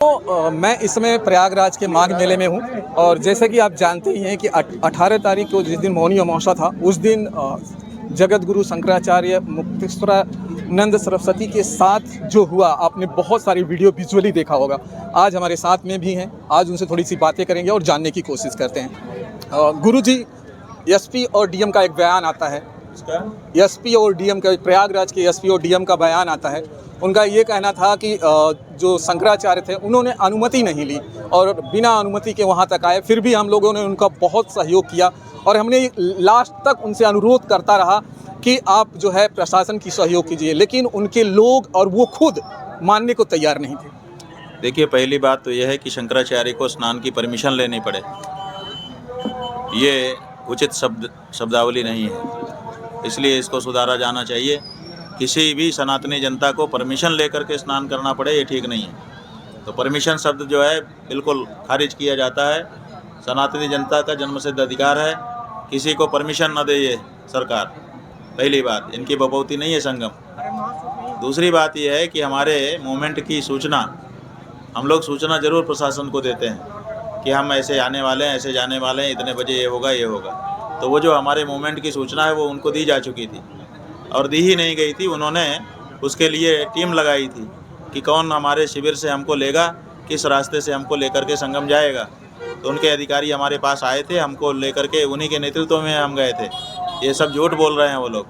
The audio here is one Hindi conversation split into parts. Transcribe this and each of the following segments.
मैं इस समय प्रयागराज के माघ मेले में हूँ और जैसे कि आप जानते ही हैं कि 18 तारीख को जिस दिन मौनी अमावस्या था उस दिन जगत गुरु शंकराचार्य मुक्तेश्वरानंद सरस्वती के साथ जो हुआ, आपने बहुत सारी वीडियो विजुअली देखा होगा। आज हमारे साथ में भी हैं, आज उनसे थोड़ी सी बातें करेंगे और जानने की कोशिश करते हैं। गुरु जी, एसपी और डीएम का एक बयान आता है, एसपी और डीएम का, प्रयागराज के एसपी और डीएम का बयान आता है। उनका ये कहना था कि जो शंकराचार्य थे उन्होंने अनुमति नहीं ली और बिना अनुमति के वहाँ तक आए, फिर भी हम लोगों ने उनका बहुत सहयोग किया और हमने लास्ट तक उनसे अनुरोध करता रहा कि आप जो है प्रशासन की सहयोग कीजिए, लेकिन उनके लोग और वो खुद मानने को तैयार नहीं थे। देखिए, पहली बात तो यह है कि शंकराचार्य को स्नान की परमिशन लेनी पड़े, ये उचित शब्दावली नहीं है, इसलिए इसको सुधारा जाना चाहिए। किसी भी सनातनी जनता को परमिशन लेकर के स्नान करना पड़े, ये ठीक नहीं है। तो परमिशन शब्द जो है बिल्कुल खारिज किया जाता है। सनातनी जनता का जन्मसिद्ध अधिकार है, किसी को परमिशन न दे ये सरकार। पहली बात, इनकी बपौती नहीं है संगम। दूसरी बात ये है कि हमारे मूवमेंट की सूचना हम लोग सूचना जरूर प्रशासन को देते हैं कि हम ऐसे आने वाले हैं, ऐसे जाने वाले हैं, इतने बजे ये होगा ये होगा। तो वो जो हमारे मूवमेंट की सूचना है वो उनको दी जा चुकी थी और दी ही नहीं गई थी। उन्होंने उसके लिए टीम लगाई थी कि कौन हमारे शिविर से हमको लेगा, किस रास्ते से हमको लेकर के संगम जाएगा। तो उनके अधिकारी हमारे पास आए थे, हमको लेकर के उन्हीं के नेतृत्व में हम गए थे। ये सब झूठ बोल रहे हैं वो लोग।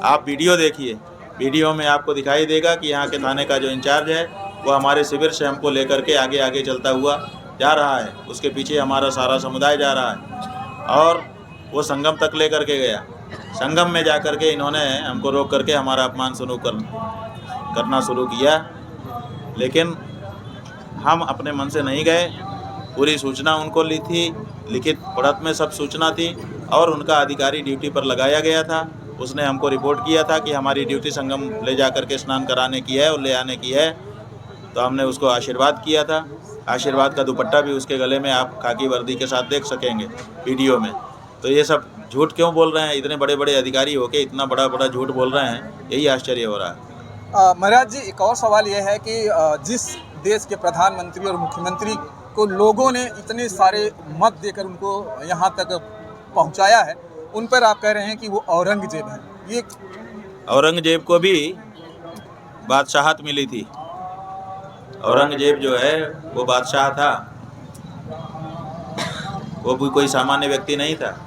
आप वीडियो देखिए, वीडियो में आपको दिखाई देगा कि यहाँ के थाने का जो इंचार्ज है वो हमारे शिविर से हमको लेकर के आगे आगे चलता हुआ जा रहा है। उसके पीछे हमारा सारा समुदाय जा रहा है और वो संगम तक लेकर के गया। संगम में जा कर के इन्होंने हमको रोक करके हमारा अपमान करना शुरू किया, लेकिन हम अपने मन से नहीं गए। पूरी सूचना उनको ली थी, लिखित पढ़त में सब सूचना थी और उनका अधिकारी ड्यूटी पर लगाया गया था। उसने हमको रिपोर्ट किया था कि हमारी ड्यूटी संगम ले जा कर के स्नान कराने की है और ले आने की है। तो हमने उसको आशीर्वाद किया था। आशीर्वाद का दुपट्टा भी उसके गले में आप खाकी वर्दी के साथ देख सकेंगे वीडियो में। तो ये सब झूठ क्यों बोल रहे हैं? इतने बड़े बड़े अधिकारी होके इतना बड़ा बड़ा झूठ बोल रहे हैं, यही आश्चर्य हो रहा है। महाराज जी, एक और सवाल ये है कि जिस देश के प्रधानमंत्री और मुख्यमंत्री को लोगों ने इतने सारे मत देकर उनको यहाँ तक पहुँचाया है, उन पर आप कह रहे हैं कि वो औरंगजेब है। ये औरंगजेब को भी बादशाहत मिली थी। औरंगजेब जो है वो बादशाह था, वो भी कोई सामान्य व्यक्ति नहीं था।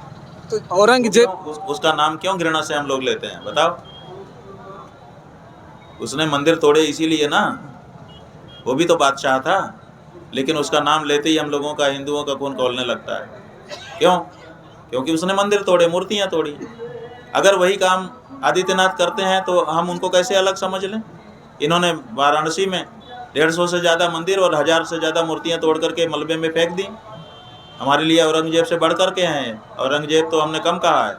तो औरंगजेब, उसका नाम क्यों घृणा से हम लोग लेते हैं बताओ? उसने मंदिर तोड़े इसीलिए ना, वो भी तो बादशाह था, लेकिन उसका नाम लेते ही हम लोगों का, हिंदुओं का खून खौलने लगता है। क्यों? क्योंकि उसने मंदिर तोड़े, मूर्तियां तोड़ी। अगर वही काम आदित्यनाथ करते हैं तो हम उनको कैसे अलग समझ लें? इन्होंने वाराणसी में 150 से ज़्यादा मंदिर और 1000 से ज़्यादा मूर्तियां तोड़ करके मलबे में फेंक दी। हमारे लिए औरंगजेब से बढ़ करके हैं। औरंगजेब तो हमने कम कहा है।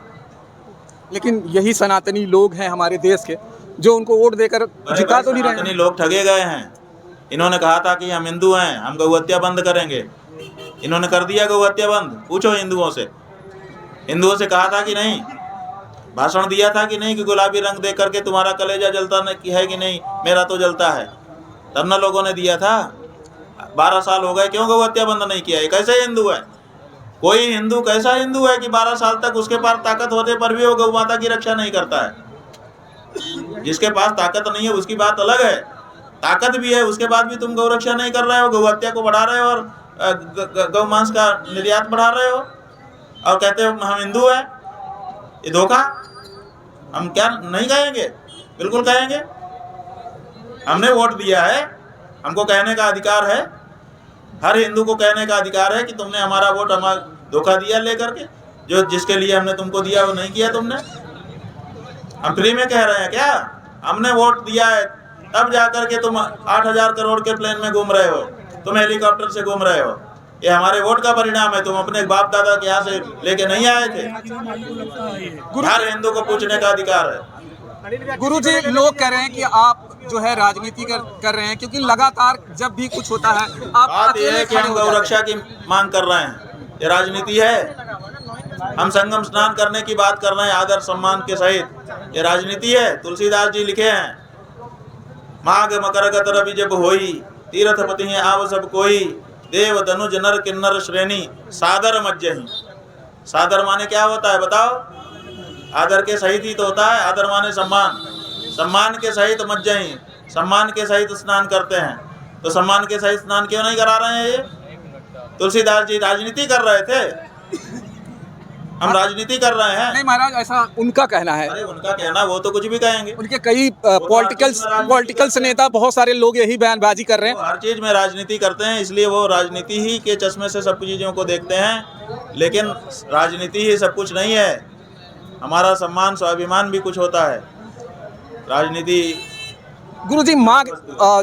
लेकिन यही सनातनी लोग हैं हमारे देश के जो उनको वोट देकर जिता तो नहीं रहे। सनातनी लोग ठगे गए हैं। इन्होंने कहा था कि हम हिंदू हैं, हम गौ हत्या बंद करेंगे। इन्होंने कर दिया गौ हत्या बंद। पूछो हिंदुओं से, हिंदुओं से कहा था कि नहीं? भाषण दिया था कि नहीं कि गुलाबी रंग दे करके तुम्हारा कलेजा जलता है कि नहीं? मेरा तो जलता है। तब ना लोगों ने दिया था। 12 साल हो गए, क्यों गौ हत्या बंद नहीं किया? कैसे हिंदू है? कोई हिंदू कैसा हिंदू है कि 12 साल तक उसके पास ताकत होने पर भी वो गौ माता की रक्षा नहीं करता है? जिसके पास ताकत नहीं है उसकी बात अलग है, ताकत भी है उसके बाद भी तुम गौ रक्षा नहीं कर रहे हो, गौ हत्या को बढ़ा रहे हो और गौ मांस का निर्यात बढ़ा रहे हो और कहते हो हम हिंदू हैं। ये धोखा। हम क्या नहीं कहेंगे? बिल्कुल कहेंगे। हमने वोट दिया है, हमको कहने का अधिकार है। हर हिंदू को कहने का अधिकार है कि तुमने हमारा वोट हमारा धोखा दिया लेकर के, जो जिसके लिए हमने तुमको दिया वो नहीं किया तुमने। हम फ्री में कह रहे हैं क्या? हमने वोट दिया है तब जाकर के तुम 8000 करोड़ के प्लेन में घूम रहे हो, तुम हेलीकॉप्टर से घूम रहे हो। ये हमारे वोट का परिणाम है। तुम अपने बाप दादा के यहाँ से लेके नहीं आए थे। हर हिंदू को पूछने का अधिकार है। गुरुजी, लोग कह रहे हैं कि आप जो है राजनीति कर रहे हैं, क्योंकि लगातार जब भी कुछ होता है आप बात यह है कि हम गौ रक्षा की मांग कर रहे हैं। ये राजनीति है? हम संगम स्नान करने की बात कर रहे हैं आदर सम्मान के सहित। ये राजनीति है? तुलसीदास जी लिखे हैं, माघ मकर गत रवि जब होई, तीर्थपति हैं आव सब कोई, देव धनुज नर किन्नर श्रेणी, सादर मज्जहि। सादर माने क्या होता है बताओ? आदर के सहित ही तो होता है। आदर माने सम्मान, सम्मान के सहित मज्जहि, सम्मान के सहित स्नान करते हैं। तो सम्मान के सहित स्नान क्यों नहीं करा रहे हैं? ये तुलसीदास जी राजनीति कर रहे थे, हम राजनीति कर रहे हैं। नहीं महाराज, ऐसा उनका कहना है। अरे उनका कहना, वो तो कुछ भी कहेंगे। उनके कई पॉलिटिकल्स नेता, बहुत सारे लोग यही बयानबाजी कर रहे हैं। हर चीज में राजनीति करते हैं, इसलिए वो राजनीति ही के चश्मे से सब चीजों को देखते हैं। लेकिन राजनीति ही सब कुछ नहीं है, हमारा सम्मान स्वाभिमान भी कुछ होता है। राजनीति गुरुजी, माघ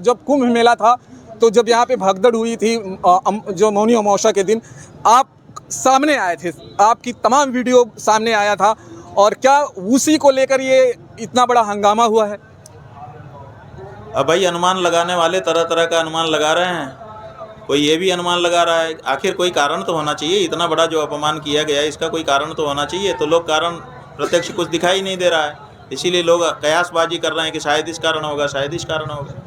जब कुंभ मेला था तो जब यहाँ पे भगदड़ हुई थी जो मौनी अमावस्या के दिन, आप सामने आए थे, आपकी तमाम वीडियो सामने आया था, और क्या उसी को लेकर ये इतना बड़ा हंगामा हुआ है? अब भाई अनुमान लगाने वाले तरह तरह का अनुमान लगा रहे हैं। कोई ये भी अनुमान लगा रहा है, आखिर कोई कारण तो होना चाहिए। इतना बड़ा जो अपमान किया गया है, इसका कोई कारण तो होना चाहिए। तो लोग कारण प्रत्यक्ष कुछ दिखाई नहीं दे रहा है, इसीलिए लोग कयासबाजी कर रहे हैं कि शायद इस कारण होगा, शायद इस कारण होगा।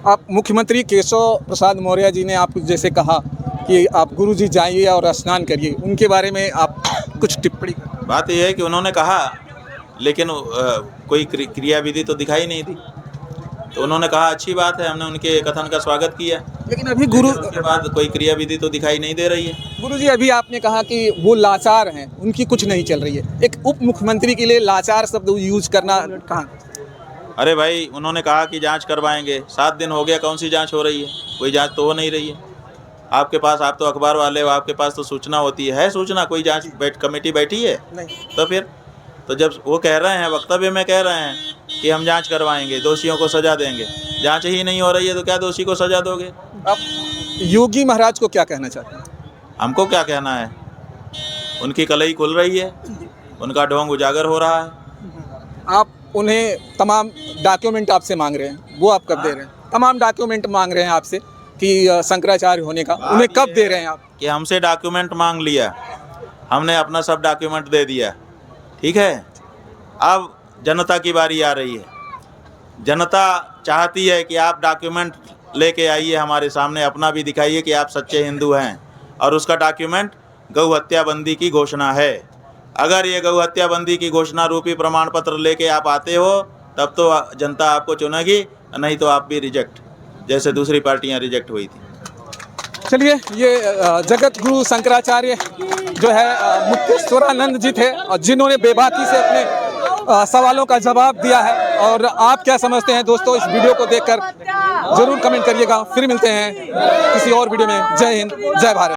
आप मुख्यमंत्री केशव प्रसाद मौर्य जी ने आपको जैसे कहा कि आप गुरुजी जाइए और स्नान करिए, उनके बारे में आप कुछ टिप्पणी करें। बात यह है कि उन्होंने कहा, लेकिन कोई क्रिया विधि तो दिखाई नहीं थी। तो उन्होंने कहा अच्छी बात है, हमने उनके कथन का स्वागत किया, लेकिन अभी उसके बाद कोई क्रिया विधि तो दिखाई नहीं दे रही है। गुरुजी, अभी आपने कहा कि वो लाचार हैं, उनकी कुछ नहीं चल रही है। एक उप मुख्यमंत्री के लिए लाचार शब्द यूज करना कहाँ? अरे भाई, उन्होंने कहा कि जांच करवाएंगे, 7 दिन हो गया, कौन सी जांच हो रही है? कोई जांच तो हो नहीं रही है। आपके पास, आप तो अखबार वाले हो, आपके पास तो सूचना होती है सूचना? कोई जांच कमेटी बैठी है? नहीं। तो फिर तो जब वो कह रहे हैं, वक्तव्य में कह रहे हैं कि हम जांच करवाएंगे, दोषियों को सजा देंगे, जांच ही नहीं हो रही है तो क्या दोषी को सजा दोगे? आप योगी महाराज को क्या कहना चाहते हैं? हमको क्या कहना है, उनकी कलई खुल रही है, उनका ढोंग उजागर हो रहा है। आप उन्हें तमाम डॉक्यूमेंट आपसे मांग रहे हैं, वो आप कब दे रहे हैं? तमाम डॉक्यूमेंट मांग रहे हैं आपसे कि शंकराचार्य होने का, उन्हें कब दे रहे हैं आप? कि हमसे डॉक्यूमेंट मांग लिया, हमने अपना सब डॉक्यूमेंट दे दिया, ठीक है। अब जनता की बारी आ रही है, जनता चाहती है कि आप डॉक्यूमेंट लेके आइए हमारे सामने, अपना भी दिखाइए कि आप सच्चे हिंदू हैं। और उसका डॉक्यूमेंट गौ हत्या बंदी की घोषणा है। अगर ये गौ हत्या बंदी की घोषणा रूपी प्रमाण पत्र लेके आप आते हो, तब तो जनता आपको चुनेगी, नहीं तो आप भी रिजेक्ट, जैसे दूसरी पार्टियां रिजेक्ट हुई थी। चलिए, ये जगत गुरु शंकराचार्य जो है मुक्तेश्वरानंद जी थे, और जिन्होंने बेबाकी से अपने सवालों का जवाब दिया है। और आप क्या समझते हैं दोस्तों, इस वीडियो को देखकर ज़रूर कमेंट करिएगा। फिर मिलते हैं किसी और वीडियो में। जय हिंद, जय भारत।